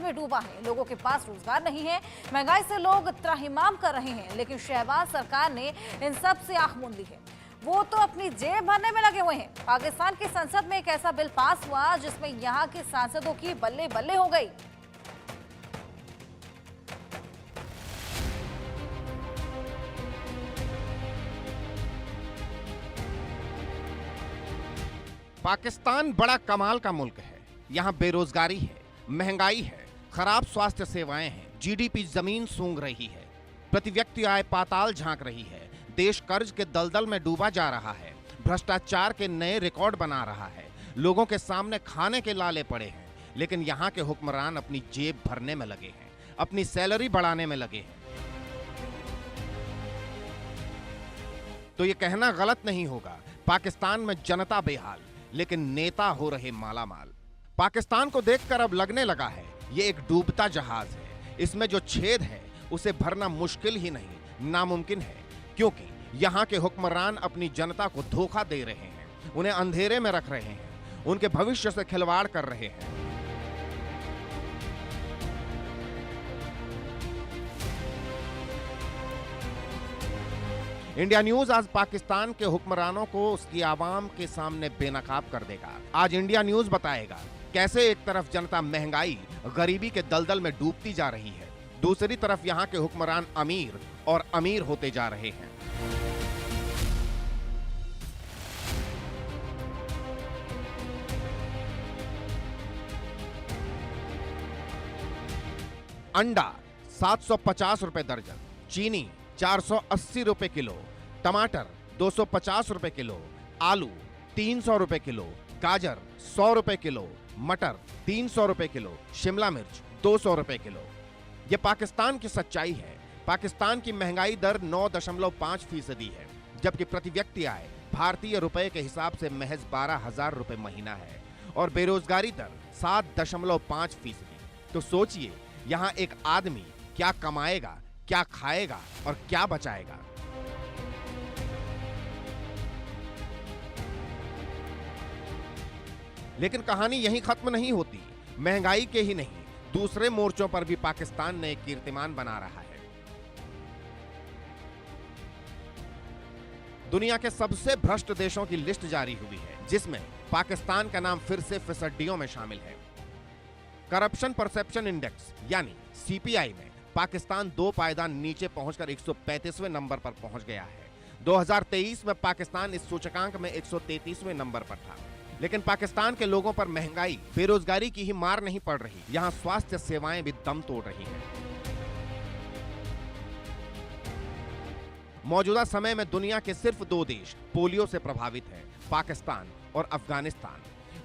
में डूबा है। लोगों के पास रोजगार नहीं है, महंगाई से लोग त्राहिमाम कर रहे हैं, लेकिन शहबाज सरकार ने इन सब से आंख मूंद ली है। वो तो अपनी जेब भरने में लगे हुए हैं। पाकिस्तान की संसद में एक ऐसा बिल पास हुआ जिसमें यहां के सांसदों की बल्ले बल्ले हो गई। पाकिस्तान बड़ा कमाल का मुल्क है। यहाँ बेरोजगारी है, महंगाई है, खराब स्वास्थ्य सेवाएं हैं, जीडीपी जमीन सूंघ रही है, प्रति व्यक्ति आय पाताल झांक रही है, देश कर्ज के दलदल में डूबा जा रहा है, भ्रष्टाचार के नए रिकॉर्ड बना रहा है, लोगों के सामने खाने के लाले पड़े हैं, लेकिन यहाँ के हुक्मरान अपनी जेब भरने में लगे हैं, अपनी सैलरी बढ़ाने में लगे हैं। तो ये कहना गलत नहीं होगा, पाकिस्तान में जनता बेहाल, लेकिन नेता हो रहे मालामाल। पाकिस्तान को देखकर अब लगने लगा है ये एक डूबता जहाज है। इसमें जो छेद है उसे भरना मुश्किल ही नहीं, नामुमकिन है, क्योंकि यहाँ के हुक्मरान अपनी जनता को धोखा दे रहे हैं, उन्हें अंधेरे में रख रहे हैं, उनके भविष्य से खिलवाड़ कर रहे हैं। इंडिया न्यूज आज पाकिस्तान के हुक्मरानों को उसकी आवाम के सामने बेनकाब कर देगा। आज इंडिया न्यूज बताएगा कैसे एक तरफ जनता महंगाई, गरीबी के दलदल में डूबती जा रही है, दूसरी तरफ यहाँ के हुक्मरान अमीर और अमीर होते जा रहे हैं। अंडा 750 रुपए दर्जन, चीनी 480 रुपए किलो, टमाटर 250 रुपए किलो, आलू 300 रुपए किलो, गाजर 100 रुपए किलो, मटर 300 रुपए किलो, शिमला मिर्च 200 रुपए किलो। यह पाकिस्तान की सच्चाई है। पाकिस्तान की महंगाई दर 9.5% है, जबकि प्रति व्यक्ति आय भारतीय रुपए के हिसाब से महज 12,000 रुपए महीना है और बेरोजगारी दर 7.5%। तो सोचिए यहाँ एक आदमी क्या कमाएगा, क्या खाएगा और क्या बचाएगा। लेकिन कहानी यहीं खत्म नहीं होती। महंगाई के ही नहीं, दूसरे मोर्चों पर भी पाकिस्तान ने एक कीर्तिमान बना रहा है। दुनिया के सबसे भ्रष्ट देशों की लिस्ट जारी हुई है, जिसमें पाकिस्तान का नाम फिर से फिसड्डियों में शामिल है। करप्शन परसेप्शन इंडेक्स यानी सीपीआई में पाकिस्तान 2 पायदान नीचे पहुंचकर 135वें नंबर पर पहुंच गया है। 2023 में पाकिस्तान इस सूचकांक में 133वें नंबर पर था। लेकिन पाकिस्तान के लोगों पर महंगाई, बेरोजगारी की ही मार नहीं पड़ रही, यहां स्वास्थ्य सेवाएं भी दम तोड़ रही हैं। मौजूदा समय में दुनिया के सिर्फ 2 देश पोलियो से प्रभावित हैं, पाकिस्तान और अफगानिस्तान।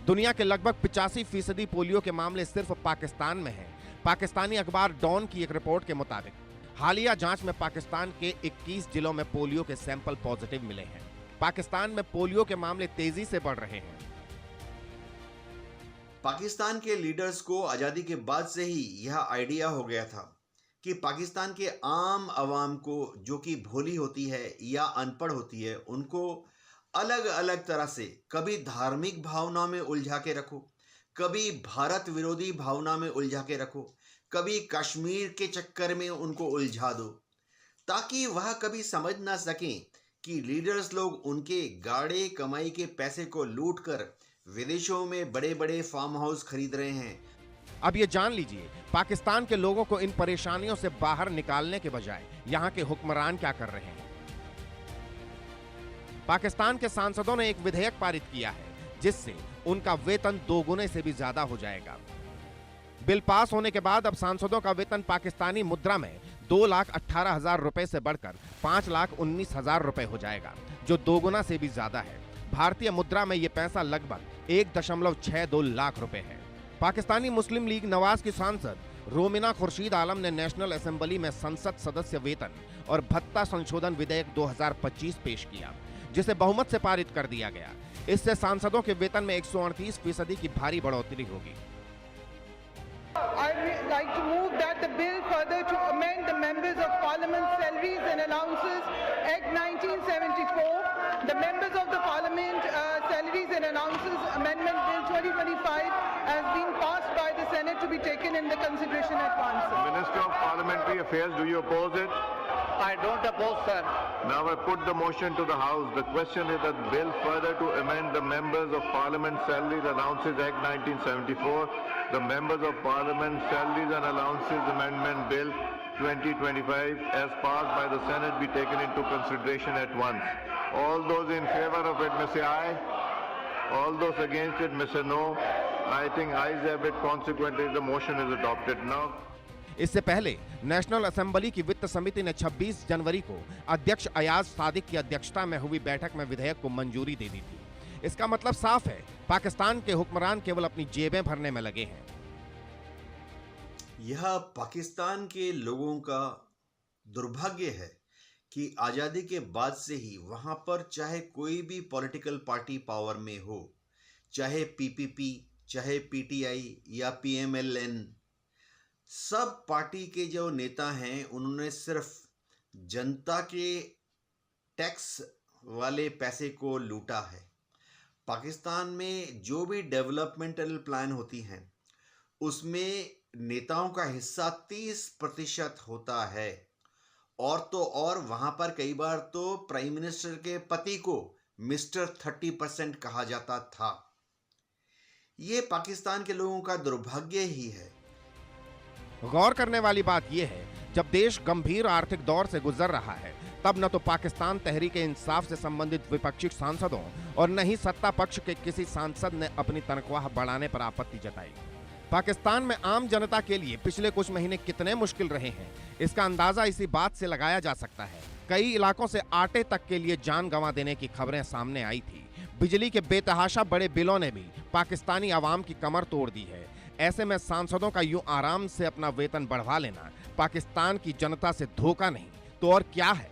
दुनिया के लगभग 85% पोलियो के मामले सिर्फ पाकिस्तान में हैं। पाकिस्तानी अखबार डॉन की एक रिपोर्ट के मुताबिक हालिया जांच में पाकिस्तान के 21 जिलों में पोलियो के सैंपल पॉजिटिव मिले हैं। पाकिस्तान में पोलियो के मामले तेजी से बढ़ रहे हैं। पाकिस्तान के लीडर्स को आज़ादी के बाद से ही यह आइडिया हो गया था कि पाकिस्तान के आम आवाम को, जो कि भोली होती है या अनपढ़ होती है, उनको अलग अलग तरह से कभी धार्मिक भावना में उलझा के रखो, कभी भारत विरोधी भावना में उलझा के रखो, कभी कश्मीर के चक्कर में उनको उलझा दो, ताकि वह कभी समझ ना सकें कि लीडर्स लोग उनके गाढ़े कमाई के पैसे को लूटकर विदेशों में बड़े बड़े फार्म हाउस खरीद रहे हैं। अब ये जान लीजिए पाकिस्तान के लोगों को इन परेशानियों से बाहर निकालने के बजाय यहाँ के हुक्मरान क्या कर रहे हैं। पाकिस्तान के सांसदों ने एक विधेयक पारित किया है जिससे उनका वेतन 2 गुने से भी ज्यादा हो जाएगा। बिल पास होने के बाद अब सांसदों का वेतन पाकिस्तानी मुद्रा में 2,18,000 रुपए से बढ़कर 5,19,000 रुपए हो जाएगा, जो 2 गुना से भी ज्यादा है। भारतीय मुद्रा में यह पैसा लगभग 1.62 लाख रुपए है। पाकिस्तानी मुस्लिम लीग नवाज की सांसद रोमिना खुर्शीद आलम ने नेशनल असेंबली में संसद सदस्य वेतन और भत्ता संशोधन विधेयक 2025 पेश किया, जिसे बहुमत से पारित कर दिया गया। इससे सांसदों के वेतन में 138% की भारी बढ़ोतरी होगी। I would like to move that the bill further to amend the Members of Parliament Salaries and Allowances Act 1974, the Members of the Parliament Salaries and Allowances House's Amendment Bill 2025 has been passed by the Senate to be taken into consideration at once. Minister of Parliamentary Affairs, do you oppose it? I don't oppose, sir. Now I put the motion to the House. The question is that bill further to amend the Members of Parliament Salaries Allowances Act 1974, the Members of Parliament Salaries and Allowances Amendment Bill 2025 as passed by the Senate be taken into consideration at once. All those in favor of it may say aye. All those against it may say no. I think ayes have it. Consequently, the motion is adopted. Now. इससे पहले national assembly की वित्त समिति ने 26 जनवरी को अध्यक्ष अयाज सादिक की अध्यक्षता में हुई बैठक में विधेयक को मंजूरी दे दी थी। इसका मतलब साफ है, पाकिस्तान के हुक्मरान केवल अपनी जेबें भरने में लगे हैं। यह पाकिस्तान के लोगों का दुर्भाग्य है कि आज़ादी के बाद से ही वहां पर चाहे कोई भी पॉलिटिकल पार्टी पावर में हो, चाहे पीपीपी, चाहे पीटीआई या पीएमएलएन, सब पार्टी के जो नेता हैं उन्होंने सिर्फ जनता के टैक्स वाले पैसे को लूटा है। पाकिस्तान में जो भी डेवलपमेंटल प्लान होती हैं उसमें नेताओं का हिस्सा 30% होता है, और तो और वहां पर कई बार तो प्राइम मिनिस्टर के पति को मिस्टर 30% कहा जाता था। ये पाकिस्तान के लोगों का दुर्भाग्य ही है। गौर करने वाली बात यह है, जब देश गंभीर आर्थिक दौर से गुजर रहा है तब न तो पाकिस्तान तहरीक-ए-इंसाफ से संबंधित विपक्षी सांसदों और न ही सत्ता पक्ष के किसी सांसद ने अपनी तनख्वाह बढ़ाने पर आपत्ति जताई। पाकिस्तान में आम जनता के लिए पिछले कुछ महीने कितने मुश्किल रहे हैं, इसका अंदाजा इसी बात से लगाया जा सकता है। कई इलाकों से आटे तक के लिए जान गंवा देने की खबरें सामने आई थी। बिजली के बेतहाशा बड़े बिलों ने भी पाकिस्तानी आवाम की कमर तोड़ दी है। ऐसे में सांसदों का यूं आराम से अपना वेतन बढ़वा लेना पाकिस्तान की जनता से धोखा नहीं तो और क्या है।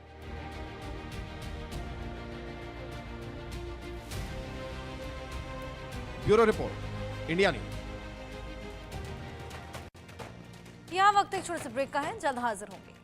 Bureau report, India news. यहाँ वक्त एक छोटे से ब्रेक का है, जल्द हाजिर होंगे।